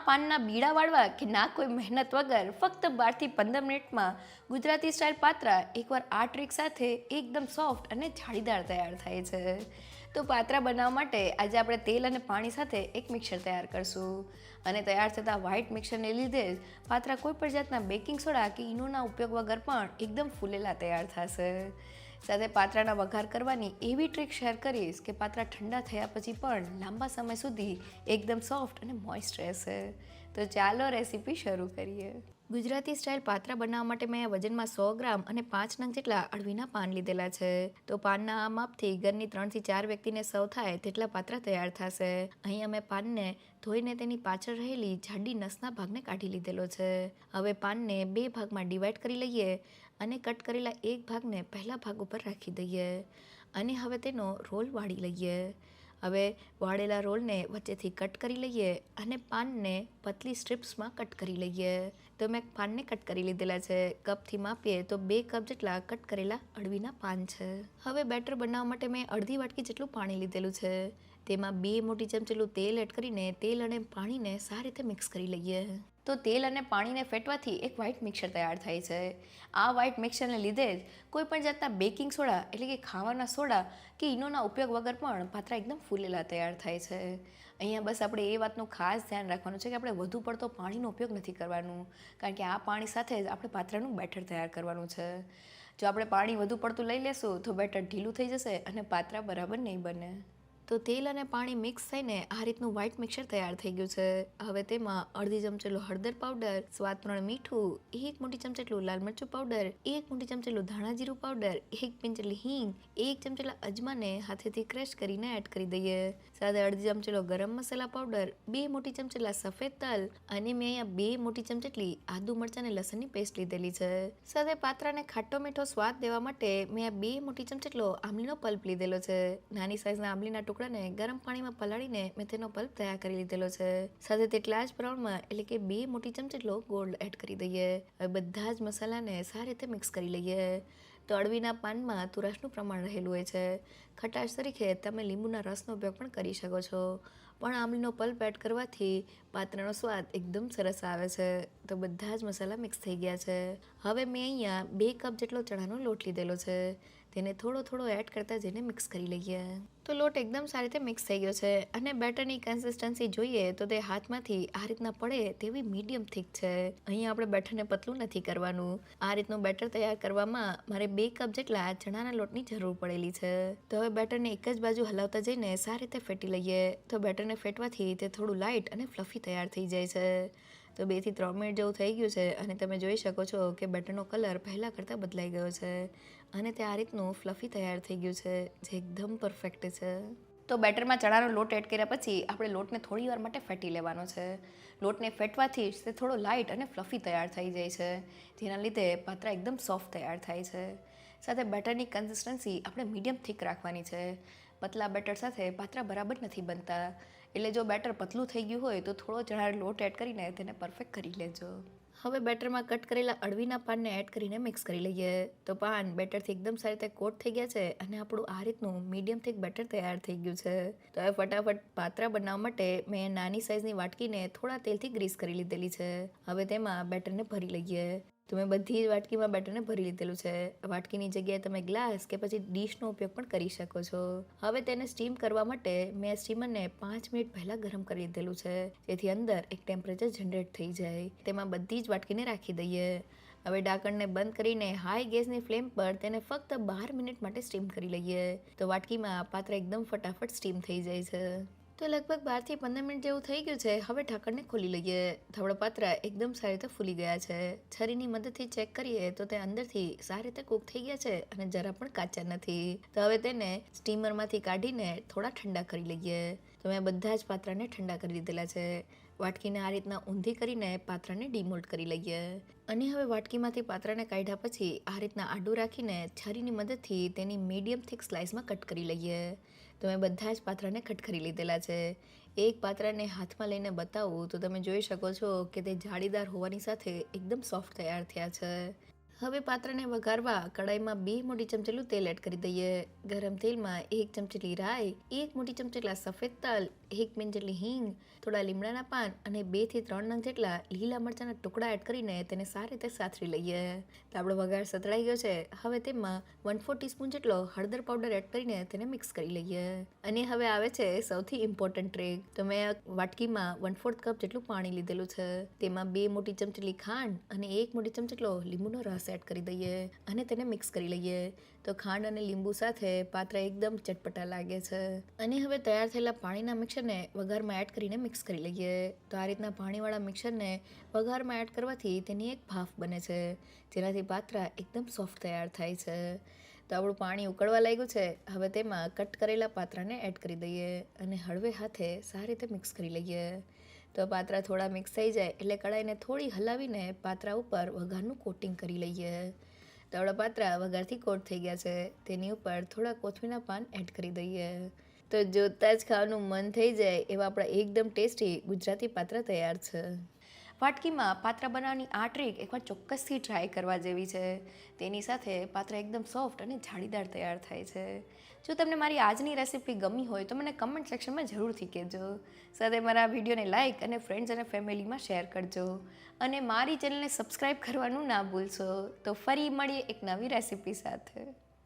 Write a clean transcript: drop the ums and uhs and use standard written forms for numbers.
પાનના બીડા વાળવા કે ના કોઈ મહેનત વગર ફક્ત 12 થી 15 મિનિટમાં ગુજરાતી સ્ટાઇલ પાત્રા એકવાર આ ટ્રીક સાથે એકદમ સોફ્ટ અને જાળીદાર તૈયાર થાય છે. તો પાત્રા બનાવવા માટે આજે આપણે તેલ અને પાણી સાથે એક મિક્સર તૈયાર કરશું અને તૈયાર થતા વ્હાઇટ મિક્સરને લીધે જ પાત્રા કોઈ પણ જાતના બેકિંગ સોડા કે ઈનોના ઉપયોગ વગર પણ એકદમ ફૂલેલા તૈયાર થશે. સાથે પાત્રાના વઘાર કરવાની એવી ટ્રીક શેર કરીશ કે પાત્રા ઠંડા થયા પછી પણ લાંબા સમય સુધી એકદમ સોફ્ટ અને મોઇસ્ટ રહેશે. તો ચાલો રેસીપી શરૂ કરીએ. ગુજરાતી સ્ટાઇલ પાત્રા બનાવવા માટે મેં વજનમાં 100 ગ્રામ અને 5 નંગ જેટલા અળવીના પાન લીધેલા છે. તો પાનના આ માપથી ઘરની 3 થી 4 વ્યક્તિને સર્વ થાય તેટલા પાત્રા તૈયાર થશે. અહીં અમે પાનને ધોઈને તેની પાછળ રહેલી જાડી નસના ભાગને કાઢી લીધેલો છે. હવે પાનને 2 ભાગમાં ડિવાઈડ કરી લઈએ અને કટ કરેલા એક ભાગને પહેલા ભાગ ઉપર રાખી દઈએ અને હવે તેનો રોલ વાળી લઈએ. હવે વાળેલા રોલને વચ્ચેથી કટ કરી લઈએ અને પાનને પતલી સ્ટ્રીપ્સમાં કટ કરી લઈએ. તો મેં પાનને કટ કરી લીધેલા છે. કપથી માપીએ તો 2 કપ જેટલા કટ કરેલા અળવીના પાન છે. હવે બેટર બનાવવા માટે મેં અડધી વાટકી જેટલું પાણી લીધેલું છે. તેમાં 2 મોટી ચમચી જેટલું તેલ એડ કરીને તેલ અને પાણીને સારી રીતે મિક્સ કરી લઈએ. તો તેલ અને પાણીને ફેટવાથી એક વ્હાઇટ મિક્સર તૈયાર થાય છે. આ વ્હાઇટ મિક્સરને લીધે જ કોઈ પણ જાતના બેકિંગ સોડા એટલે કે ખાવાના સોડા કે ઈનોના ઉપયોગ વગર પણ પાત્રા એકદમ ફૂલેલા તૈયાર થાય છે. અહીંયા બસ આપણે એ વાતનું ખાસ ધ્યાન રાખવાનું છે કે આપણે વધુ પડતો પાણીનો ઉપયોગ નથી કરવાનું, કારણ કે આ પાણી સાથે જ આપણે પાત્રાનું બેટર તૈયાર કરવાનું છે. જો આપણે પાણી વધુ પડતું લઈ લેશું તો બેટર ઢીલું થઈ જશે અને પાત્રા બરાબર નહીં બને. તો તેલ અને પાણી મિક્સ થઈને આ રીતનું વ્હાઇટ મિક્સર તૈયાર થઈ ગયું છે. હવે તેમાં અડધી ચમચી જેટલું હળદર પાવડર, સ્વાદ પ્રમાણે મીઠું, 1 મોટી ચમચી જેટલું લાલ મરચું પાવડર, 1 મોટી ચમચી જેટલું ધાણા જીરું પાવડર, 1 પિંચ જેટલી હિંગ, 1 ચમચી જેટલા અજમાને હાથેથી ક્રશ કરીને એડ કરી દઈએ. સાથે અડધી ચમચી જેટલો ગરમ મસાલા પાવડર, 2 મોટી ચમચી જેટલા સફેદ તલ અને મેં અહીંયા 2 મોટી ચમચી જેટલી આદુ મરચાં અને લસણની પેસ્ટ લીધેલી છે. સાથે પાત્રાને ખાટો મીઠો સ્વાદ દેવા માટે મેં આ 2 મોટી ચમચી જેટલો આંબલીનો પલ્પ લીધેલો છે. નાની સાઈઝના આંબલીના ટુકડાને ગરમ પાણીમાં પલાળીને મેં તેનો પલ્પ તૈયાર કરી લીધેલો છે. સાથે તેટલા જ પ્રમાણમાં એટલે કે 2 મોટી ચમચી જેટલો ગોળ એડ કરી દઈએ. હવે બધા જ મસાલાને સારી રીતે મિક્સ કરી લઈએ. તો અળવીના પાનમાં તુરસનું પ્રમાણ રહેલું હોય છે. ખટાશ તરીકે તમે લીંબુના રસનો ઉપયોગ પણ કરી શકો છો, પણ આંબલીનો પલ્પ એડ કરવાથી પાત્રાનો સ્વાદ એકદમ સરસ આવે છે. તો બધા જ મસાલા મિક્સ થઈ ગયા છે. હવે મેં અહીંયા 2 કપ જેટલો ચણાનો લોટ લીધેલો છે. તેને થોડો થોડો એડ કરતા જઈને મિક્સ કરી લઈએ. તો લોટ એકદમ સારી રીતે મિક્સ થઈ ગયો છે અને બેટરની કન્સિસ્ટન્સી જોઈએ તો તે હાથમાંથી આ રીતના પડે તેવી મીડિયમ થીક છે. અહીંયા આપણે બેટરને પતલું નથી કરવાનું. આ રીતનું બેટર તૈયાર કરવામાં મારે 2 કપ જેટલા ચણાના લોટની જરૂર પડેલી છે. તો હવે બેટરને એક જ બાજુ હલાવતા જઈને સારી રીતે ફેટી લઈએ. તો બેટરને ફેટવાથી તે થોડું લાઇટ અને ફ્લફી તૈયાર થઈ જાય છે. તો 2 થી 3 મિનિટ જેવું થઈ ગયું છે અને તમે જોઈ શકો છો કે બેટરનો કલર પહેલાં કરતાં બદલાઈ ગયો છે અને તે આ રીતનું ફ્લફી તૈયાર થઈ ગયું છે, જે એકદમ પરફેક્ટ છે. તો બેટરમાં ચણાનો લોટ એડ કર્યા પછી આપણે લોટને થોડી વાર માટે ફેટી લેવાનો છે. લોટને ફેટવાથી જ તે થોડો લાઇટ અને ફ્લફી તૈયાર થઈ જાય છે, જેના લીધે પાત્રા એકદમ સોફ્ટ તૈયાર થાય છે. સાથે બેટરની કન્સિસ્ટન્સી આપણે મીડિયમ થીક રાખવાની છે. પતલા બેટર સાથે પાત્રા બરાબર નથી બનતા, એટલે જો બેટર પતલું થઈ ગયું હોય તો થોડો ચણાનો લોટ એડ કરીને તેને પરફેક્ટ કરી લેજો. હવે બેટરમાં કટ કરેલા અળવીના પાનને એડ કરીને મિક્સ કરી લઈએ. તો પાન બેટરથી એકદમ સારી રીતે કોટ થઈ ગયા છે અને આપણું આ રીતનું મીડિયમ થીક બેટર તૈયાર થઈ ગયું છે. તો હવે ફટાફટ પાત્રા બનાવવા માટે મેં નાની સાઇઝની વાટકીને થોડા તેલથી ગ્રીસ કરી લીધેલી છે. હવે તેમાં બેટરને ભરી લઈએ. તો મેં બધી જ વાટકીમાં બેટરને ભરી લીધેલું છે. વાટકીની જગ્યાએ તમે ગ્લાસ કે પછી ડીશનો ઉપયોગ પણ કરી શકો છો. હવે તેને સ્ટીમ કરવા માટે મેં સ્ટીમરને 5 મિનિટ પહેલાં ગરમ કરી લીધેલું છે, જેથી અંદર એક ટેમ્પરેચર જનરેટ થઈ જાય. તેમાં બધી જ વાટકીને રાખી દઈએ. હવે ઢાંકણને બંધ કરીને હાઈ ગેસની ફ્લેમ પર તેને ફક્ત 12 મિનિટ માટે સ્ટીમ કરી લઈએ. તો વાટકીમાં પાત્રા એકદમ ફટાફટ સ્ટીમ થઈ જાય છે. તો લગભગ 12 થી 15 મિનિટ જેવું થઈ ગયું છે. હવે ઢાંકણને ખોલી લઈએ. તો આપણા પાત્રા એકદમ સારી રીતે ફૂલી ગયા છે. છરીની મદદથી ચેક કરીએ તો તે અંદરથી સારી રીતે કૂક થઈ ગયા છે અને જરા પણ કાચા નથી. તો હવે તેને સ્ટીમરમાંથી કાઢીને થોડા ઠંડા કરી લઈએ. તો મેં બધા જ પાત્રાને ઠંડા કરી દીધેલા છે. વાટકીને આ રીતના ઊંધી કરીને પાત્રાને ડીમોલ્ડ કરી લઈએ અને હવે વાટકીમાંથી પાત્રાને કાઢ્યા પછી આ રીતના આડું રાખીને છરીની મદદથી તેની મીડિયમ થીક સ્લાઇસમાં કટ કરી લઈએ. તો મેં બધા જ પાત્રાને કટ કરી લીધેલા છે. એક પાત્રાને હાથમાં લઈને બતાવું તો તમે જોઈ શકો છો કે તે જાળીદાર હોવાની સાથે એકદમ સોફ્ટ તૈયાર થયા છે. હવે પાત્રને વઘારવા કડાઈમાં 2 મોટી ચમચેલું તેલ એડ કરી દઈએ. ગરમ તેલમાં 1 ચમચેલી રાઈ, 1 મોટી ચમચેલા સફેદ તલ, 1 મીણ જેટલી હિંગ, થોડા લીમડાના પાન અને 2 થી 3 નંગ જેટલા લીલા મરચાંના ટુકડા એડ કરીને તેને સારી રીતે સાતરી લઈએ. તો આપણો વઘાર સતળાઈ ગયો છે. હવે તેમાં 1/4 ટીસ્પૂન જેટલો હળદર પાવડર એડ કરીને તેને મિક્સ કરી લઈએ. અને હવે આવે છે સૌથી ઇમ્પોર્ટન્ટ ટ્રીક. તો મેં વાટકીમાં 1/4 કપ જેટલું પાણી લીધેલું છે. તેમાં 2 મોટી ચમચેલી ખાંડ અને 1 મોટી ચમચી જેટલો લીંબુનો રસ એડ કરી દઈએ અને તેને મિક્સ કરી લઈએ. તો ખાંડ અને લીંબુ સાથે પાત્રા એકદમ ચટપટા લાગે છે. અને હવે તૈયાર થયેલા પાણીના મિક્સરને વઘારમાં એડ કરીને મિક્સ કરી લઈએ. તો આ રીતના પાણીવાળા મિક્સરને વઘારમાં એડ કરવાથી તેની એક ભાફ બને છે, જેનાથી પાત્રા એકદમ સોફ્ટ તૈયાર થાય છે. તો આપણું પાણી ઉકળવા લાગ્યું છે. હવે તેમાં કટ કરેલા પાત્રાને એડ કરી દઈએ અને હળવે હાથે સારી રીતે મિક્સ કરી લઈએ. તો પાત્રા થોડા મિક્સ થઈ જાય એટલે કડાઈને થોડી હલાવીને પાત્રા ઉપર વઘારનું કોટિંગ કરી લઈએ. તો આપણા પાત્રા વઘારથી કોટ થઈ ગયા છે. તેની ઉપર થોડા કોથમીરના પાન એડ કરી દઈએ. તો જોતાં જ ખાવાનું મન થઈ જાય એવા આપણા એકદમ ટેસ્ટી ગુજરાતી પાત્રા તૈયાર છે. વાટકીમાં પાત્રા બનાવવાની આ ટ્રીક એકવાર ચોક્કસથી ટ્રાય કરવા જેવી છે. તેની સાથે પાત્રા એકદમ સોફ્ટ અને જાળીદાર તૈયાર થાય છે. જો તમને મારી આજની રેસીપી ગમી હોય તો મને કમેન્ટ સેક્શનમાં જરૂરથી કહેજો. સાથે મારા વિડીયોને લાઇક અને ફ્રેન્ડ્સ અને ફેમિલીમાં શેર કરજો. અને મારી ચેનલને સબસ્ક્રાઈબ કરવાનું ના ભૂલશો. તો ફરી મળીએ એક નવી રેસીપી સાથે.